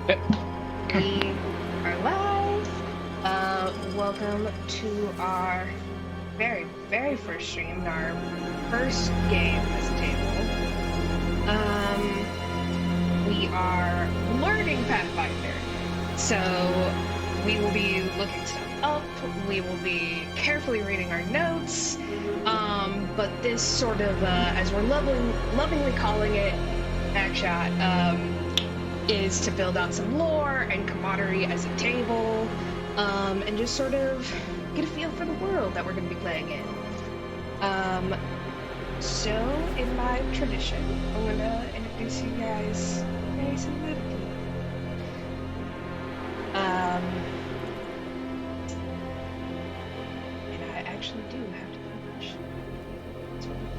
We are live. Welcome to our very, very first stream, our first game as a table. We are learning Pathfinder, so we will be looking stuff up. We will be carefully reading our notes. But this sort of, as we're lovingly calling it, backshot, is to build out some lore and camaraderie as a table, and just sort of get a feel for the world that we're going to be playing in. So, in my tradition, I'm going to introduce you guys very sympathetically. And I actually do have to finish. That's fine.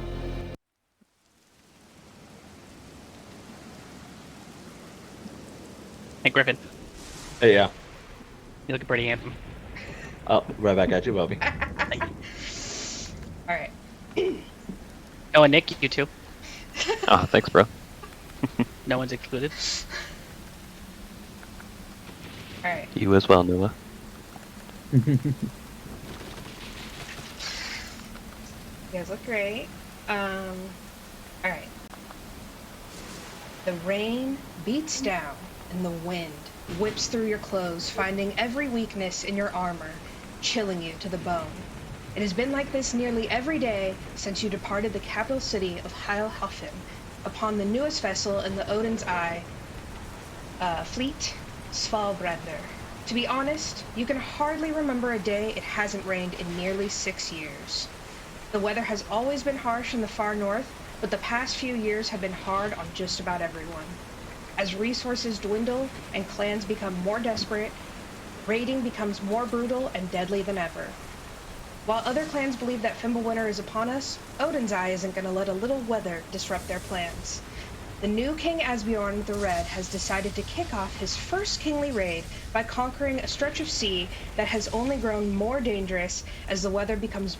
Hey, Griffin. Hey, yeah. You look pretty handsome. Oh, right back at you, Bobby. Alright. Oh, and Nick, you too. Oh, thanks, bro. No one's excluded. Alright. You as well, Noah. You guys look great. Alright. The rain beats down and the wind whips through your clothes, finding every weakness in your armor, chilling you to the bone. It has been like this nearly every day since you departed the capital city of Heilhofen upon the newest vessel in the Odin's Eye fleet, Svalbrandur. To be honest, you can hardly remember a day it hasn't rained in nearly 6 years. The weather has always been harsh in the far north, but the past few years have been hard on just about everyone. As resources dwindle and clans become more desperate, raiding becomes more brutal and deadly than ever. While other clans believe that Fimbulwinter is upon us, Odin's Eye isn't going to let a little weather disrupt their plans. The new King Asbjørn the Red has decided to kick off his first kingly raid by conquering a stretch of sea that has only grown more dangerous as the weather becomes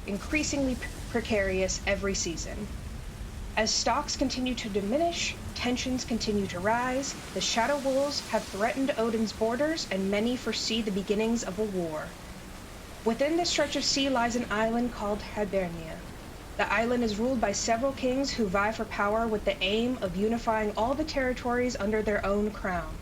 increasingly precarious every season. As stocks continue to diminish, tensions continue to rise, the Shadow Wolves have threatened Odin's borders, and many foresee the beginnings of a war. Within this stretch of sea lies an island called Hibernia. The island is ruled by several kings who vie for power with the aim of unifying all the territories under their own crown.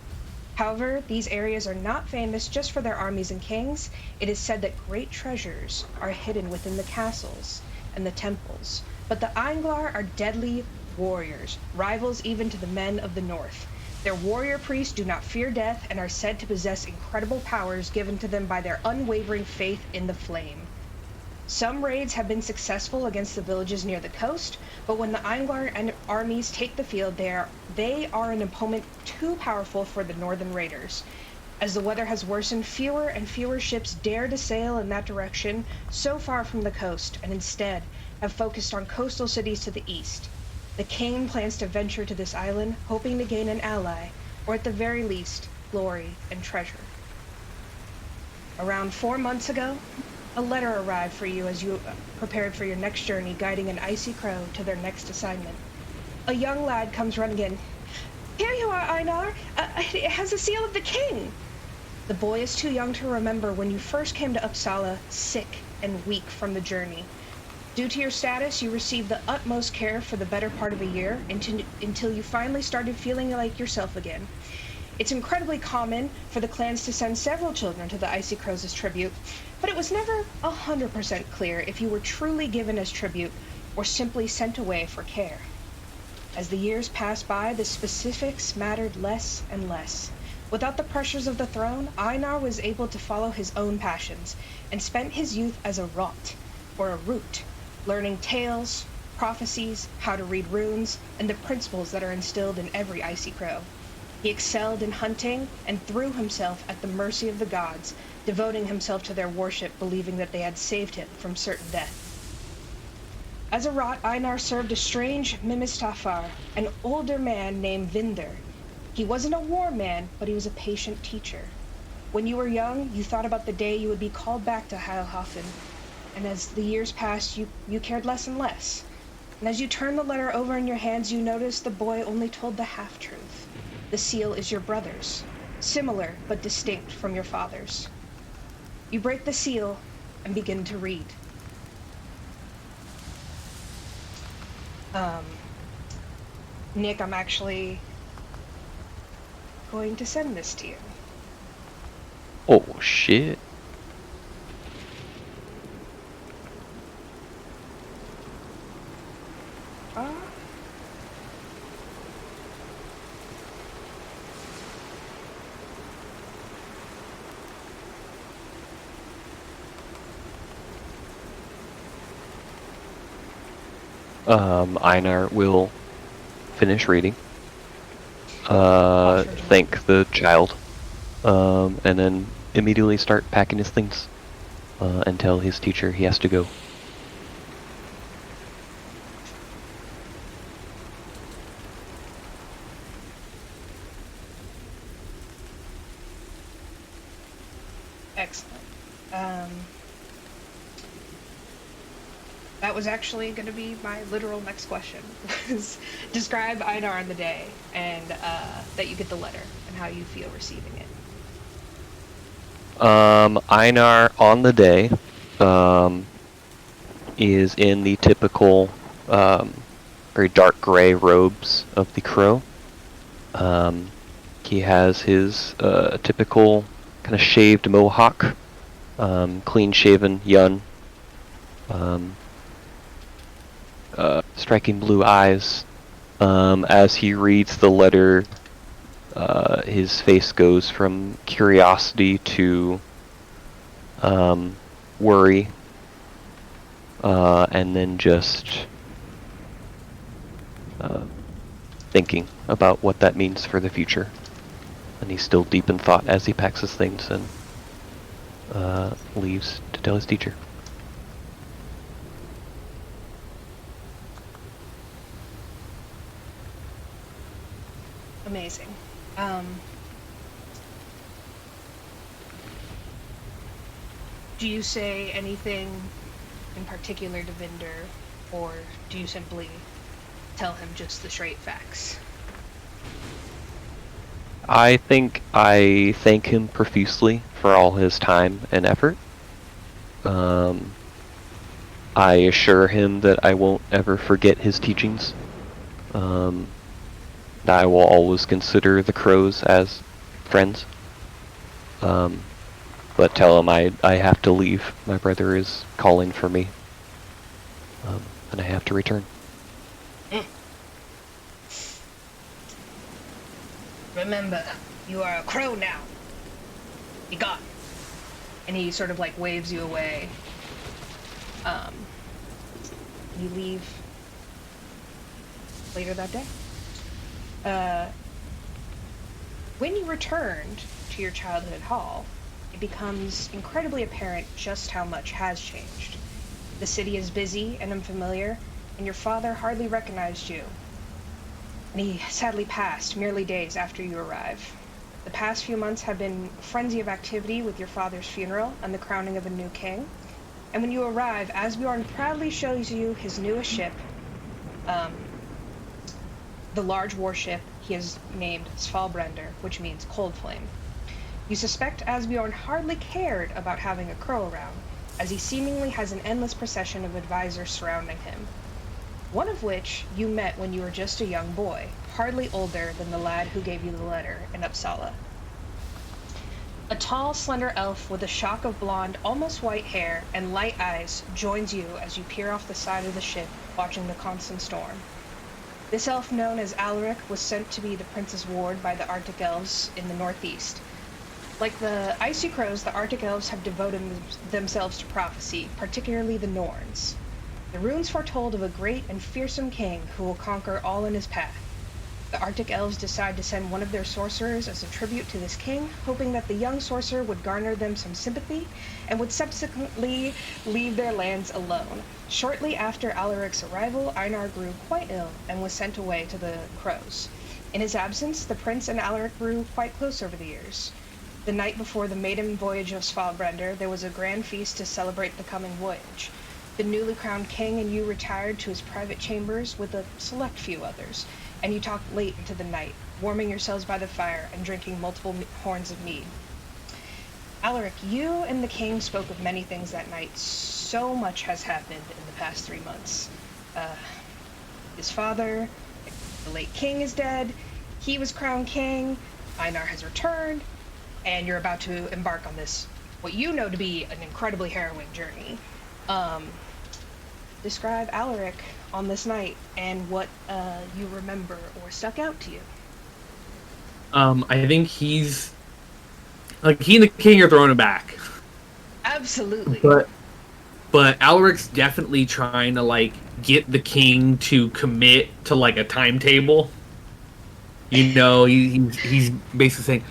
However, these areas are not famous just for their armies and kings. It is said that great treasures are hidden within the castles and the temples. But the Einglar are deadly warriors, rivals even to the men of the north. Their warrior priests do not fear death and are said to possess incredible powers given to them by their unwavering faith in the flame. Some raids have been successful against the villages near the coast, but when the Einglar armies take the field, they are an opponent too powerful for the northern raiders. As the weather has worsened, fewer and fewer ships dare to sail in that direction so far from the coast, and instead have focused on coastal cities to the east. The king plans to venture to this island, hoping to gain an ally, or at the very least, glory and treasure. Around 4 months ago, a letter arrived for you as you prepared for your next journey, guiding an icy crow to their next assignment. A young lad comes running in. "Here you are, Einar! It has the seal of the king!" The boy is too young to remember when you first came to Uppsala, sick and weak from the journey. Due to your status, you received the utmost care for the better part of a year until you finally started feeling like yourself again. It's incredibly common for the clans to send several children to the Icy Crows as tribute, but it was never 100% clear if you were truly given as tribute or simply sent away for care. As the years passed by, the specifics mattered less and less. Without the pressures of the throne, Einar was able to follow his own passions and spent his youth as a rot, or a root, learning tales, prophecies, how to read runes, and the principles that are instilled in every Icy Crow. He excelled in hunting and threw himself at the mercy of the gods, devoting himself to their worship, believing that they had saved him from certain death. As a rot, Einar served a strange Mimistafar, an older man named Vinder. He wasn't a war man, but he was a patient teacher. When you were young, you thought about the day you would be called back to Heilhofen, and as the years passed, you cared less and less. And as you turned the letter over in your hands, you noticed the boy only told the half-truth. The seal is your brother's, similar but distinct from your father's. You break the seal and begin to read. Nick, I'm actually going to send this to you. Oh, shit. Einar will finish reading, thank the child, and then immediately start packing his things, and tell his teacher he has to go. Excellent. That was actually going to be my literal next question. Was describe Einar on the day, and that you get the letter, and how you feel receiving it. Einar on the day is in the typical very dark gray robes of the crow. He has his typical kind of shaved mohawk, clean-shaven yun, striking blue eyes. As he reads the letter, his face goes from curiosity to worry, and then just thinking about what that means for the future. And he's still deep in thought as he packs his things and leaves to tell his teacher. Amazing. Do you say anything in particular to Vinder, or do you simply tell him just the straight facts? I think I thank him profusely for all his time and effort. I assure him that I won't ever forget his teachings. That I will always consider the crows as friends. But tell him I have to leave. My brother is calling for me. And I have to return. Remember, you are a crow now. Be gone. And he sort of like waves you away. You leave later that day. When you returned to your childhood hall, it becomes incredibly apparent just how much has changed. The city is busy and unfamiliar, and your father hardly recognized you. And he sadly passed merely days after you arrived. The past few months have been a frenzy of activity with your father's funeral and the crowning of a new king. And when you arrive, Asbjorn proudly shows you his newest ship, the large warship he has named Svalbrandur, which means Cold Flame. You suspect Asbjorn hardly cared about having a crow around, as he seemingly has an endless procession of advisors surrounding him. One of which you met when you were just a young boy, hardly older than the lad who gave you the letter in Uppsala. A tall, slender elf with a shock of blonde, almost white hair and light eyes joins you as you peer off the side of the ship, watching the constant storm. This elf, known as Alaric, was sent to be the prince's ward by the Arctic elves in the northeast. Like the icy crows, the Arctic elves have devoted themselves to prophecy, particularly the Norns. The runes foretold of a great and fearsome king who will conquer all in his path. The Arctic elves decide to send one of their sorcerers as a tribute to this king, hoping that the young sorcerer would garner them some sympathy and would subsequently leave their lands alone. Shortly after Alaric's arrival, Einar grew quite ill and was sent away to the crows. In his absence, the prince and Alaric grew quite close over the years. The night before the maiden voyage of Svalbrandur, there was a grand feast to celebrate the coming voyage. The newly crowned king and you retired to his private chambers with a select few others, and you talked late into the night, warming yourselves by the fire and drinking multiple horns of mead. Alaric, you and the king spoke of many things that night. So much has happened in the past 3 months. His father, the late king, is dead. He was crowned king. Einar has returned. And you're about to embark on this, what you know to be an incredibly harrowing journey. Describe Alaric on this night and what you remember or stuck out to you. I think he's... Like, he and the king are throwing him back. Absolutely. But Alaric's definitely trying to, like, get the king to commit to, like, a timetable. You know, he's basically saying,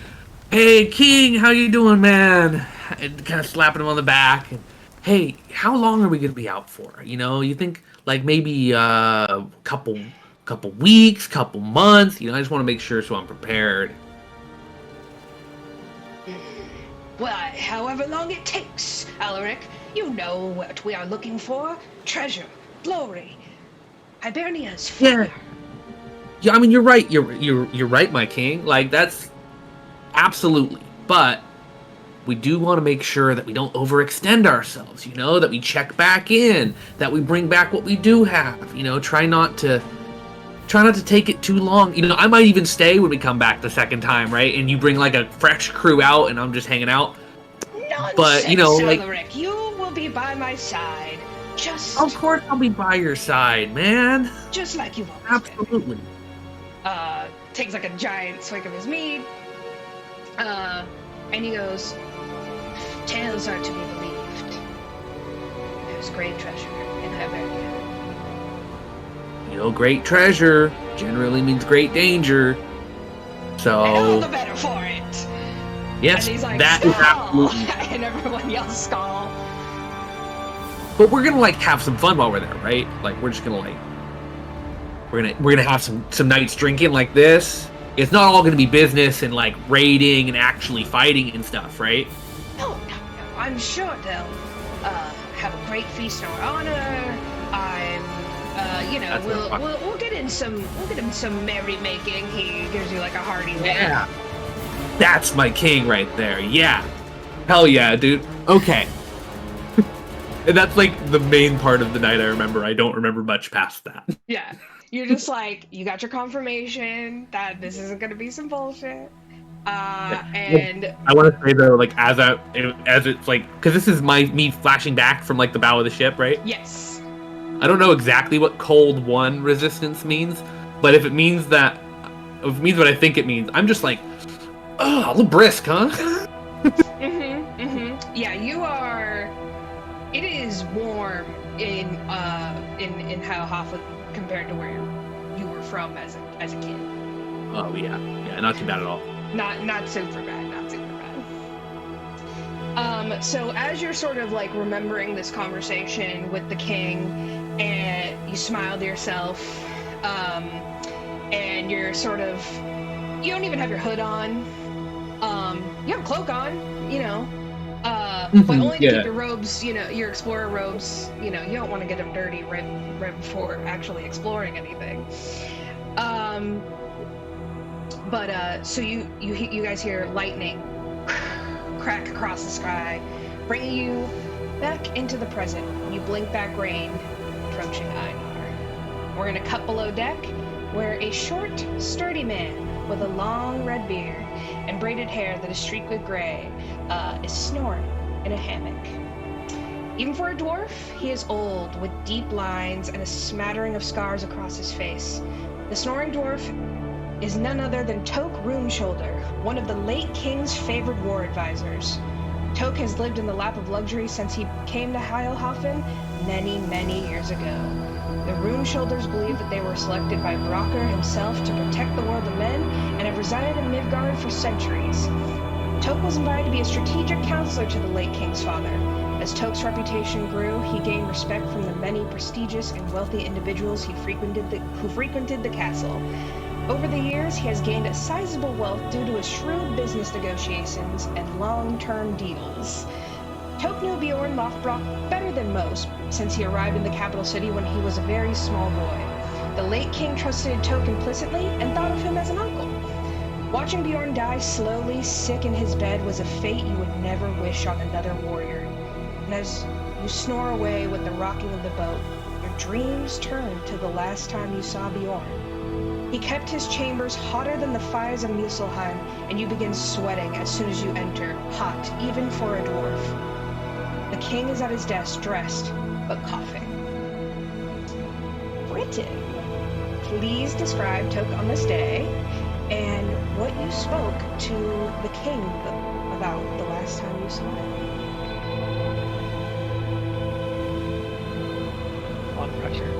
"Hey, king, how you doing, man?" And kind of slapping him on the back. And, "Hey, how long are we going to be out for? You know, you think, like, maybe a couple weeks, couple months? You know, I just want to make sure so I'm prepared." Why, however long it takes, Alaric. You know what we are looking for. Treasure, glory, Hibernia's fire. Yeah, I mean, you're right. You're right, my king. Like, that's absolutely. But we do want to make sure that we don't overextend ourselves. You know, that we check back in, that we bring back what we do have. You know, try not to take it too long. You know, I might even stay when we come back the second time, right? And you bring like a fresh crew out, and I'm just hanging out. Nonsense, but you know, like, Alaric, you will be by my side. Just of course, I'll be by your side, man. Just like you've always Absolutely. been. Takes like a giant swig of his mead. And he goes, "Tales are to be believed. There's great treasure in Hibernia." You know, great treasure generally means great danger. So, and all the better for it. Yes, and he's like, that "Skull!" is absolutely. And everyone yells "Skull!" But we're gonna like have some fun while we're there, right? Like, we're just gonna like we're gonna have some nights drinking like this. It's not all gonna be business and like raiding and actually fighting and stuff, right? No. I'm sure they'll have a great feast in our honor. We'll get in some merrymaking. He gives you like a hearty wink. Yeah. That's my king right there. Yeah. Hell yeah, dude. Okay. And that's like the main part of the night I remember. I don't remember much past that. Yeah. You're just like, you got your confirmation that this isn't going to be some bullshit. And I want to say though, like as it's like, because this is me flashing back from like the bow of the ship, right? Yes. I don't know exactly what cold one resistance means, but if it means what I think it means, I'm just like, oh, a little brisk, huh? Yeah, you are. It is warm in Howhoff compared to where you were from as a kid. Oh yeah, not too bad at all. Not super bad. So as you're sort of like remembering this conversation with the king, and you smile to yourself, and you're sort of, you don't even have your hood on, you have a cloak on, you know, but only to keep your robes, you know, your explorer robes, you know, you don't want to get them dirty right before actually exploring anything. So you guys hear lightning crack across the sky, bringing you back into the present. You blink back rain, approaching Einar. We're in a cut below deck, where a short, sturdy man with a long red beard and braided hair that is streaked with gray is snoring in a hammock. Even for a dwarf, he is old, with deep lines and a smattering of scars across his face. The snoring dwarf is none other than Toke Runeshoulder, one of the late king's favored war advisors. Toke has lived in the lap of luxury since he came to Heilhofen many, many years ago. The Runeshoulders believe that they were selected by Brocker himself to protect the world of men and have resided in Midgard for centuries. Toke was invited to be a strategic counselor to the late king's father. As Toke's reputation grew, he gained respect from the many prestigious and wealthy individuals who frequented the castle. Over the years, he has gained a sizable wealth due to his shrewd business negotiations and long-term deals. Toke knew Bjorn Lothbrok better than most, since he arrived in the capital city when he was a very small boy. The late king trusted Toke implicitly and thought of him as an uncle. Watching Bjorn die slowly, sick in his bed, was a fate you would never wish on another warrior. And as you snore away with the rocking of the boat, your dreams turn to the last time you saw Bjorn. He kept his chambers hotter than the fires of Muspelheim, and you begin sweating as soon as you enter, hot, even for a dwarf. The king is at his desk, dressed, but coughing. Britain, please describe Toke on this day, and what you spoke to the king about the last time you saw him. Blood pressure.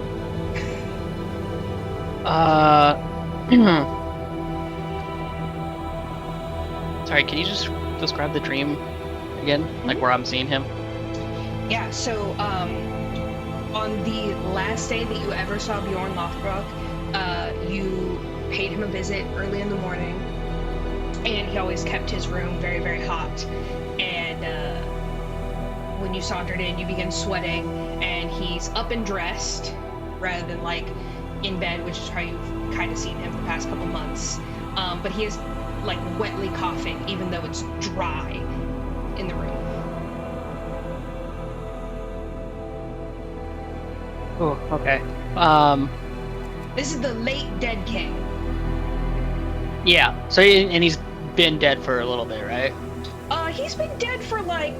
Sorry, can you just describe the dream again? Like where I'm seeing him? Yeah, so, on the last day that you ever saw Bjorn Lothbrok, you paid him a visit early in the morning, and he always kept his room very, very hot. And when you sauntered in, you began sweating, and he's up and dressed rather than like in bed, which is how you've kind of seen him the past couple months. But he is like wetly coughing, even though it's dry in the room. Oh, okay. This is the late dead king. Yeah. So, and he's been dead for a little bit, right? He's been dead for like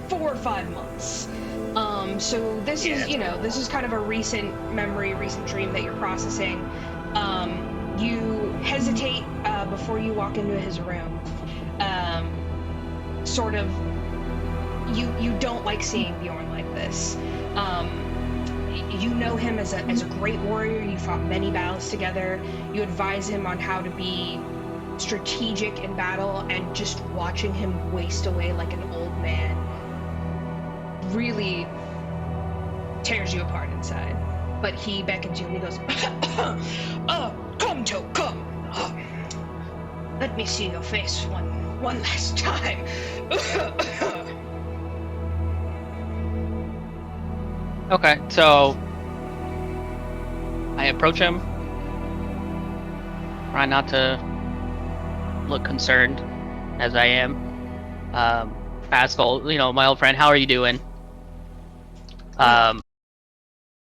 4 or 5 months. So this is, this is kind of a recent memory, recent dream that you're processing. You hesitate before you walk into his room. Sort of, you don't like seeing Bjorn like this. You know him as a great warrior. You fought many battles together. You advise him on how to be strategic in battle, and just watching him waste away like an old man really tears you apart inside. But he beckons you and he goes, come, Toke, come. Let me see your face one last time. Okay, so I approach him, try not to look concerned as I am. Ask my old friend, how are you doing? I'm